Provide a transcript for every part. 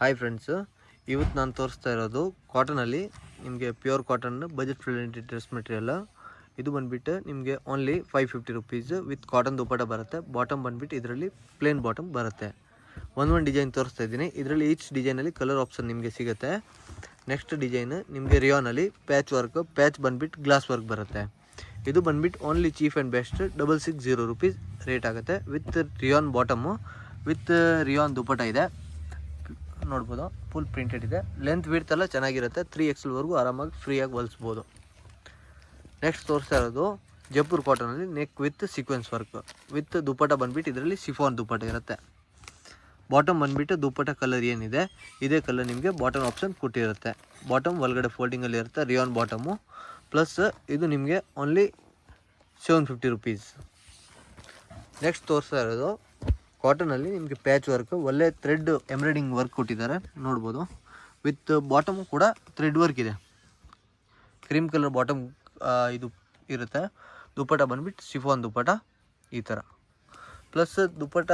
Hi friends, ಇವತ್ತು ನಾನು ತೋರಿಸ್ತಾ ಇರೋದು ಕಾಟನಲ್ಲಿ ನಿಮಗೆ pure cotton budget friendly dress material. ಇದು ಬಂದುಬಿಟ್ಟು ನಿಮಗೆ only 550 rupees with cotton dupatta ಬರುತ್ತೆ. ಬಾಟಮ್ ಬಂದುಬಿಟ್ಟು ಇದರಲ್ಲಿ ಪ್ಲೇನ್ ಬಾಟಮ್ ಬರುತ್ತೆ. ಒಂದು ಡಿಸೈನ್ ತೋರಿಸ್ತಾ ಇದ್ದೀನಿ. ಇದರಲ್ಲಿ ಈಚ್ ಡಿಸೈನಲ್ಲಿ ಕಲರ್ ಆಪ್ಷನ್ ನಿಮಗೆ ಸಿಗುತ್ತೆ. ನೆಕ್ಸ್ಟ್ ಡಿಸೈನ್ ನಿಮಗೆ ರಿಯಾನಲ್ಲಿ ಪ್ಯಾಚ್ ಬಂದುಬಿಟ್ಟು ಗ್ಲಾಸ್ ವರ್ಕ್ ಬರುತ್ತೆ. ಇದು ಬಂದುಬಿಟ್ಟು only cheap and best 660 rupees rate ಆಗುತ್ತೆ. With rayon bottom with rayon dupatta ಇದೆ, ನೋಡ್ಬೋದು. ಫುಲ್ ಪ್ರಿಂಟೆಡ್ ಇದೆ. ಲೆಂತ್ ವಿಡ್ತ್ ಎಲ್ಲ ಚೆನ್ನಾಗಿರುತ್ತೆ. 3XL ಆರಾಮಾಗಿ ಫ್ರೀಯಾಗಿ ಹೊಲಿಸ್ಬೋದು. ನೆಕ್ಸ್ಟ್ ತೋರಿಸ್ತಾ ಇರೋದು ಜೈಪುರ್ ಕಾಟನಲ್ಲಿ neck with sequence work with dupatta ಬಂದುಬಿಟ್ಟು ಇದರಲ್ಲಿ ಶಿಫಾನ್ ದುಪ್ಪಟ ಇರುತ್ತೆ. ಬಾಟಮ್ ಬಂದುಬಿಟ್ಟು ದುಪ್ಪಟ ಕಲರ್ ಏನಿದೆ ಇದೇ ಕಲರ್ ನಿಮಗೆ ಬಾಟಮ್ ಆಪ್ಷನ್ ಕೊಟ್ಟಿರುತ್ತೆ. ಬಾಟಮ್ ಒಳಗಡೆ ಫೋಲ್ಡಿಂಗಲ್ಲಿ ಇರುತ್ತೆ. ರಿಯಾನ್ ಬಾಟಮು ಪ್ಲಸ್ ಇದು ನಿಮಗೆ ಓನ್ಲಿ 750 ರುಪೀಸ್. ನೆಕ್ಸ್ಟ್ ತೋರಿಸ್ತಾ ಇರೋದು ಕಾಟನಲ್ಲಿ ನಿಮಗೆ ಪ್ಯಾಚ್ ವರ್ಕ್, ಒಳ್ಳೆ ಥ್ರೆಡ್ ಎಂಬ್ರಾಯ್ಡಿಂಗ್ ವರ್ಕ್ ಕೊಟ್ಟಿದ್ದಾರೆ, ನೋಡ್ಬೋದು. ವಿತ್ ಬಾಟಮು ಕೂಡ ಥ್ರೆಡ್ ವರ್ಕ್ ಇದೆ. ಕ್ರೀಮ್ ಕಲರ್ ಬಾಟಮ್ ಇದು ಇರುತ್ತೆ. ದುಪ್ಪಟ ಬಂದುಬಿಟ್ಟು ಶಿಫಾನ್ ದುಪ್ಪಟ ಈ ಥರ. Plus dupatta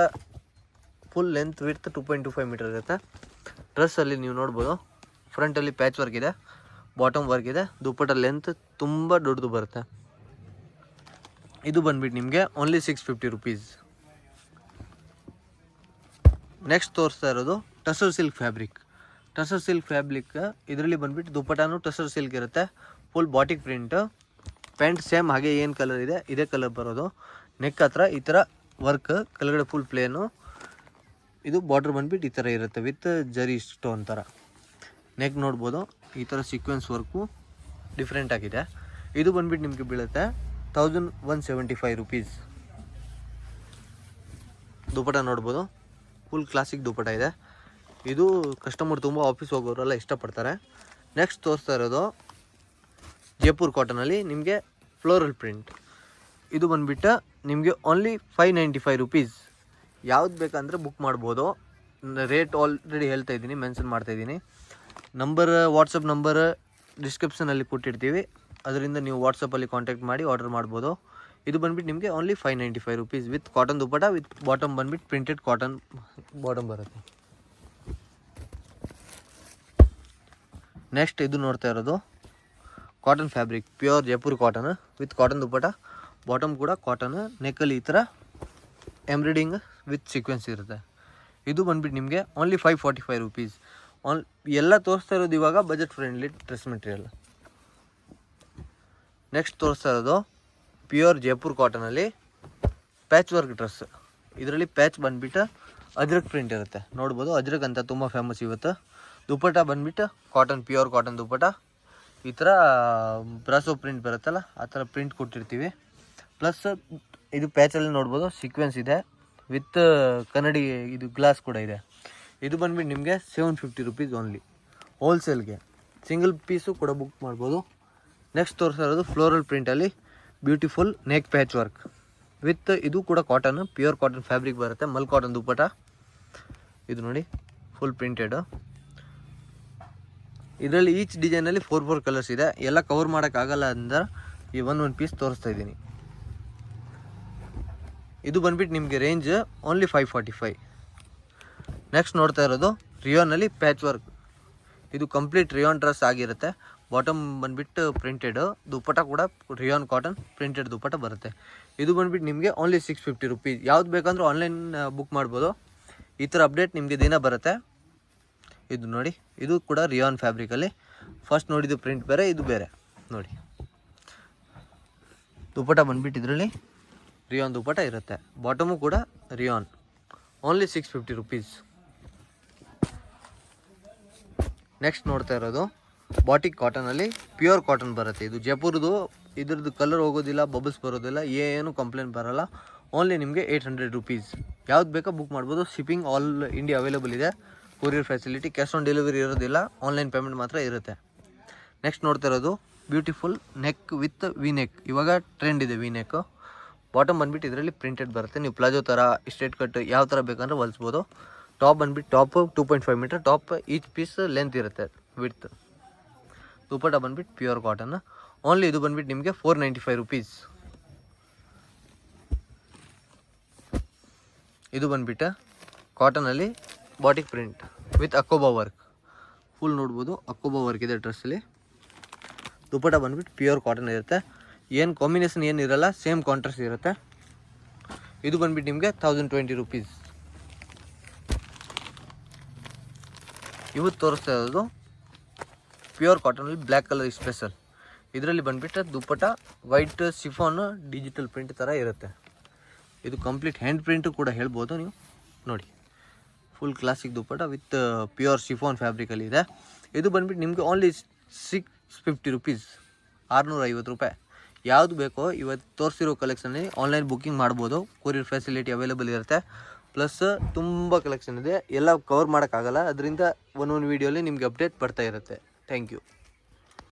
full length width 2.25 metre ಇರುತ್ತೆ. ಡ್ರೆಸ್ಸಲ್ಲಿ ನೀವು ನೋಡ್ಬೋದು ಫ್ರಂಟಲ್ಲಿ ಪ್ಯಾಚ್ ವರ್ಕ್ ಇದೆ, ಬಾಟಮ್ ವರ್ಕ್ ಇದೆ. ದುಪ್ಪಟ ಲೆಂತ್ ತುಂಬ ದೊಡ್ಡದು ಬರುತ್ತೆ. ಇದು ಬಂದುಬಿಟ್ಟು ನಿಮಗೆ ಓನ್ಲಿ 650 ರುಪೀಸ್. ನೆಕ್ಸ್ಟ್ ತೋರಿಸ್ತಾ ಇರೋದು ಟಸರ್ ಸಿಲ್ಕ್ ಫ್ಯಾಬ್ರಿಕ್. ಇದರಲ್ಲಿ ಬಂದುಬಿಟ್ಟು ದುಪ್ಪಟಾನು ಟಸರ್ ಸಿಲ್ಕ್ ಇರುತ್ತೆ. Full batik print. Pant same ಹಾಗೆ ಏನು ಕಲರ್ ಇದೆ ಇದೇ ಕಲರ್ ಬರೋದು. ನೆಕ್ ಹತ್ರ ಈ ಥರ ವರ್ಕ್, ಕೆಳಗಡೆ ಫುಲ್ ಪ್ಲೇನು. ಇದು ಬಾರ್ಡ್ರ್ ಬಂದುಬಿಟ್ಟು ಈ ಥರ ಇರುತ್ತೆ ವಿತ್ ಜರಿ ಸ್ಟೋನ್ ಥರ. ನೆಕ್ ನೋಡ್ಬೋದು ಈ ಥರ ಸೀಕ್ವೆನ್ಸ್ ವರ್ಕು ಡಿಫ್ರೆಂಟ್ ಆಗಿದೆ. ಇದು ಬಂದುಬಿಟ್ಟು ನಿಮಗೆ ಬೀಳುತ್ತೆ 1175 ರುಪೀಸ್. ದುಪ್ಪಟ ನೋಡ್ಬೋದು ಫುಲ್ ಕ್ಲಾಸಿಕ್ ದುಪ್ಪಟ ಇದೆ. ಇದು ಕಸ್ಟಮರ್ ತುಂಬ ಆಫೀಸ್ ಹೋಗೋರೆಲ್ಲ ಇಷ್ಟಪಡ್ತಾರೆ. ನೆಕ್ಸ್ಟ್ ತೋರಿಸ್ತಾ ಇರೋದು ಜೈಪುರ್ ಕಾಟನಲ್ಲಿ ನಿಮಗೆ ಫ್ಲೋರಲ್ ಪ್ರಿಂಟ್. ಇದು ಬಂದುಬಿಟ್ಟು ನಿಮಗೆ ಓನ್ಲಿ 595 ರುಪೀಸ್. ಯಾವ್ದು ಬೇಕಂದರೆ ಬುಕ್ ಮಾಡ್ಬೋದು. ರೇಟ್ ಆಲ್ರೆಡಿ ಹೇಳ್ತಾ ಇದ್ದೀನಿ, ಮೆನ್ಷನ್ ಮಾಡ್ತಾಯಿದ್ದೀನಿ. ವಾಟ್ಸಪ್ ನಂಬರ್ ಡಿಸ್ಕ್ರಿಪ್ಷನಲ್ಲಿ ಕೊಟ್ಟಿರ್ತೀವಿ. ಅದರಿಂದ ನೀವು ವಾಟ್ಸಪ್ಪಲ್ಲಿ ಕಾಂಟ್ಯಾಕ್ಟ್ ಮಾಡಿ ಆರ್ಡರ್ ಮಾಡ್ಬೋದು. ಇದು ಬಂದುಬಿಟ್ಟು ನಿಮಗೆ only 595 rupees with cotton dupatta with bottom ಬಂದುಬಿಟ್ಟು ಪ್ರಿಂಟೆಡ್ ಕಾಟನ್ ಬಾಟಮ್ ಬರುತ್ತೆ. ನೆಕ್ಸ್ಟ್ ಇದು ನೋಡ್ತಾ ಇರೋದು cotton fabric, pure Jaipur cotton with cotton dupatta. Bottom ಕೂಡ ಕಾಟನ್. ನೆಕ್ಕಲ್ಲಿ ಈ ಥರ ಎಂಬ್ರಾಯ್ಡಿಂಗ್ ವಿತ್ ಸೀಕ್ವೆನ್ಸ್ ಇರುತ್ತೆ. ಇದು ಬಂದುಬಿಟ್ಟು ನಿಮಗೆ ಓನ್ಲಿ 545 ರುಪೀಸ್. ಎಲ್ಲ ತೋರಿಸ್ತಾ ಇರೋದು ಇವಾಗ budget friendly dress material. Next ತೋರಿಸ್ತಾ ಇರೋದು ಪ್ಯೂರ್ ಜೈಪುರ್ ಕಾಟನಲ್ಲಿ ಪ್ಯಾಚ್ ವರ್ಕ್ ಡ್ರೆಸ್. ಇದರಲ್ಲಿ ಪ್ಯಾಚ್ ಬಂದುಬಿಟ್ಟು ಅಜ್ರಕ್ ಪ್ರಿಂಟ್ ಇರುತ್ತೆ, ನೋಡ್ಬೋದು. ಅಜ್ರಕ್ ಅಂತ ತುಂಬ ಫೇಮಸ್ ಇವತ್ತು. ದುಪ್ಪಟ ಬಂದುಬಿಟ್ಟು ಕಾಟನ್, ಪ್ಯೂರ್ ಕಾಟನ್ ದುಪ್ಪಟ. ಈ ಥರ ಬ್ರಾಸೋ ಪ್ರಿಂಟ್ ಬರುತ್ತಲ್ಲ ಆ ಥರ ಪ್ರಿಂಟ್ ಕೊಟ್ಟಿರ್ತೀವಿ. ಪ್ಲಸ್ ಇದು ಪ್ಯಾಚಲ್ಲಿ ನೋಡ್ಬೋದು ಸೀಕ್ವೆನ್ಸ್ ಇದೆ ವಿತ್ ಕನ್ನಡಿ ಇದು ಗ್ಲಾಸ್ ಕೂಡ ಇದೆ. ಇದು ಬಂದುಬಿಟ್ಟು ನಿಮಗೆ 750 ರುಪೀಸ್ ಓನ್ಲಿ ಹೋಲ್ಸೇಲ್ಗೆ. ಸಿಂಗಲ್ ಪೀಸು ಕೂಡ ಬುಕ್ ಮಾಡ್ಬೋದು. ನೆಕ್ಸ್ಟ್ ತೋರಿಸ್ತಾ ಇರೋದು ಫ್ಲೋರಲ್ ಪ್ರಿಂಟಲ್ಲಿ beautiful neck patch work with ಇದು ಕೂಡ ಕಾಟನ್, ಪ್ಯೂರ್ ಕಾಟನ್ ಫ್ಯಾಬ್ರಿಕ್ ಬರುತ್ತೆ. ಮಲ್ ಕಾಟನ್ ದುಪ್ಪಟ. ಇದು ನೋಡಿ ಫುಲ್ ಪ್ರಿಂಟೆಡ್. ಇದರಲ್ಲಿ ಈಚ್ ಡಿಸೈನಲ್ಲಿ 4 ಕಲರ್ಸ್ ಇದೆ. ಎಲ್ಲ ಕವರ್ ಮಾಡೋಕ್ಕಾಗಲ್ಲ ಅಂದ್ರೆ ಈ ಒಂದು ಪೀಸ್ ತೋರಿಸ್ತಾ ಇದ್ದೀನಿ. ಇದು ಬಂದುಬಿಟ್ಟು ನಿಮಗೆ ರೇಂಜ್ ಓನ್ಲಿ 545. ನೆಕ್ಸ್ಟ್ ನೋಡ್ತಾ ಇರೋದು ರಿಯಾನಲ್ಲಿ ಪ್ಯಾಚ್ ವರ್ಕ್. ಇದು ಕಂಪ್ಲೀಟ್ ರಿಯಾನ್ ಡ್ರೆಸ್ ಆಗಿರುತ್ತೆ. ಬಾಟಮ್ ಬಂದುಬಿಟ್ಟು ಪ್ರಿಂಟೆಡ್, ದುಪ್ಪಟ ಕೂಡ ರಿಯಾನ್ ಕಾಟನ್ ಪ್ರಿಂಟೆಡ್ ದುಪ್ಪಟ ಬರುತ್ತೆ. ಇದು ಬಂದುಬಿಟ್ಟು ನಿಮಗೆ ಓನ್ಲಿ 650 ರುಪೀಸ್. ಯಾವ್ದು ಬೇಕಂದ್ರೂ ಆನ್ಲೈನ್ ಬುಕ್ ಮಾಡ್ಬೋದು. ಈ ಥರ ಅಪ್ಡೇಟ್ ನಿಮಗೆ ದಿನ ಬರುತ್ತೆ. ಇದು ನೋಡಿ, ಇದು ಕೂಡ ರಿಯಾನ್ ಫ್ಯಾಬ್ರಿಕಲ್ಲಿ. ಫಸ್ಟ್ ನೋಡಿದ್ದು ಪ್ರಿಂಟ್ ಬೇರೆ, ಇದು ಬೇರೆ ನೋಡಿ. ದುಪ್ಪಟ ಬಂದುಬಿಟ್ಟು ಇದರಲ್ಲಿ ರಿಯಾನ್ ದುಪ್ಪಟ ಇರುತ್ತೆ. ಬಾಟಮು ಕೂಡ ರಿಯಾನ್. Only 650 rupees. ನೆಕ್ಸ್ಟ್ ನೋಡ್ತಾ ಇರೋದು ಬಾಟಿಕ್ ಕಾಟನಲ್ಲಿ ಪ್ಯೂರ್ ಕಾಟನ್ ಬರುತ್ತೆ. ಇದು ಜೈಪುರ್ದು. ಇದ್ರದ್ದು ಕಲರ್ ಹೋಗೋದಿಲ್ಲ, ಬಬಲ್ಸ್ ಬರೋದಿಲ್ಲ, ಏನು ಕಂಪ್ಲೇಂಟ್ ಬರೋಲ್ಲ. ಓನ್ಲಿ ನಿಮಗೆ 800 ರುಪೀಸ್. ಯಾವ್ದು ಬೇಕೋ ಬುಕ್ ಮಾಡ್ಬೋದು. ಶಿಪ್ಪಿಂಗ್ ಆಲ್ ಇಂಡಿಯಾ ಅವೈಲೇಬಲ್ ಇದೆ. Courier facility, cash on delivery ಇರೋದಿಲ್ಲ, ಆನ್ಲೈನ್ ಪೇಮೆಂಟ್ ಮಾತ್ರ ಇರುತ್ತೆ. ನೆಕ್ಸ್ಟ್ ನೋಡ್ತಾ ಇರೋದು beautiful neck with V neck. ಇವಾಗ ಟ್ರೆಂಡ್ ಇದೆ ವಿ ನೆಕ್. ಬಾಟಮ್ ಬಂದುಬಿಟ್ಟು ಇದರಲ್ಲಿ ಪ್ರಿಂಟೆಡ್ ಬರುತ್ತೆ. ನೀವು ಪ್ಲಾಜೋ ಥರ, ಸ್ಟ್ರೇಟ್ ಕಟ್ ಯಾವ ಥರ ಬೇಕಂದ್ರೆ ಹೊಲಿಸ್ಬೋದು. ಟಾಪ್ ಬಂದುಬಿಟ್ಟು top 2.5 metre top. Each piece length ಇರುತ್ತೆ ವಿಡ್ತ್. ದುಪ್ಪಟ ಬಂದುಬಿಟ್ಟು ಪ್ಯೂರ್ ಕಾಟನ್. ಓನ್ಲಿ ಇದು ಬಂದುಬಿಟ್ಟು ನಿಮಗೆ 495 ರುಪೀಸ್. ಇದು ಬಂದುಬಿಟ್ಟು ಕಾಟನಲ್ಲಿ ಬಾಟಿಕ್ ಪ್ರಿಂಟ್ ವಿತ್ ಅಕೋಬಾ ವರ್ಕ್. ಫುಲ್ ನೋಡ್ಬೋದು ಅಕೋಬಾ ವರ್ಕ್ ಇದೆ ಡ್ರೆಸ್ಸಲ್ಲಿ. ದುಪ್ಪಟ್ಟ ಬಂದ್ಬಿಟ್ಟು ಪ್ಯೂರ್ ಕಾಟನ್ ಇರುತ್ತೆ. ಏನು ಕಾಂಬಿನೇಷನ್ ಏನಿರಲ್ಲ, ಸೇಮ್ ಕಾಂಟ್ರಾಸ್ಟ್ ಇರುತ್ತೆ. ಇದು ಬಂದ್ಬಿಟ್ಟು ನಿಮಗೆ 1020 rupees. ಇವತ್ತು ತೋರಿಸ್ತಾ ಇರೋದು ಪ್ಯೂರ್ ಕಾಟನಲ್ಲಿ ಬ್ಲ್ಯಾಕ್ ಕಲರ್ ಸ್ಪೆಷಲ್. ಇದರಲ್ಲಿ ಬಂದುಬಿಟ್ಟು ದುಪ್ಪಟ್ಟ ವೈಟ್ ಶಿಫಾನ್ ಡಿಜಿಟಲ್ ಪ್ರಿಂಟ್ ಥರ ಇರುತ್ತೆ. ಇದು ಕಂಪ್ಲೀಟ್ ಹ್ಯಾಂಡ್ ಪ್ರಿಂಟು ಕೂಡ ಹೇಳ್ಬೋದು ನೀವು. ನೋಡಿ, full classic dupatta with pure chiffon ಫ್ಯಾಬ್ರಿಕಲ್ಲಿ ಇದೆ. ಇದು ಬಂದುಬಿಟ್ಟು ನಿಮಗೆ ಓನ್ಲಿ 650 rupees, 650 ರೂಪಾಯಿ. ಯಾವುದು ಬೇಕೋ ಇವತ್ತು ತೋರಿಸಿರೋ ಕಲೆಕ್ಷನಲ್ಲಿ ಆನ್ಲೈನ್ ಬುಕ್ಕಿಂಗ್ ಮಾಡ್ಬೋದು. ಕೊರಿಯರ್ ಫೆಸಿಲಿಟಿ ಅವೈಲೇಬಲ್ ಇರುತ್ತೆ. ಪ್ಲಸ್ ತುಂಬ ಕಲೆಕ್ಷನ್ ಇದೆ, ಎಲ್ಲ ಕವರ್ ಮಾಡೋಕ್ಕಾಗಲ್ಲ. ಅದರಿಂದ ಒಂದೊಂದು ವೀಡಿಯೋಲಿ ನಿಮಗೆ ಅಪ್ಡೇಟ್ ಬರ್ತಾ ಇರುತ್ತೆ. Thank you.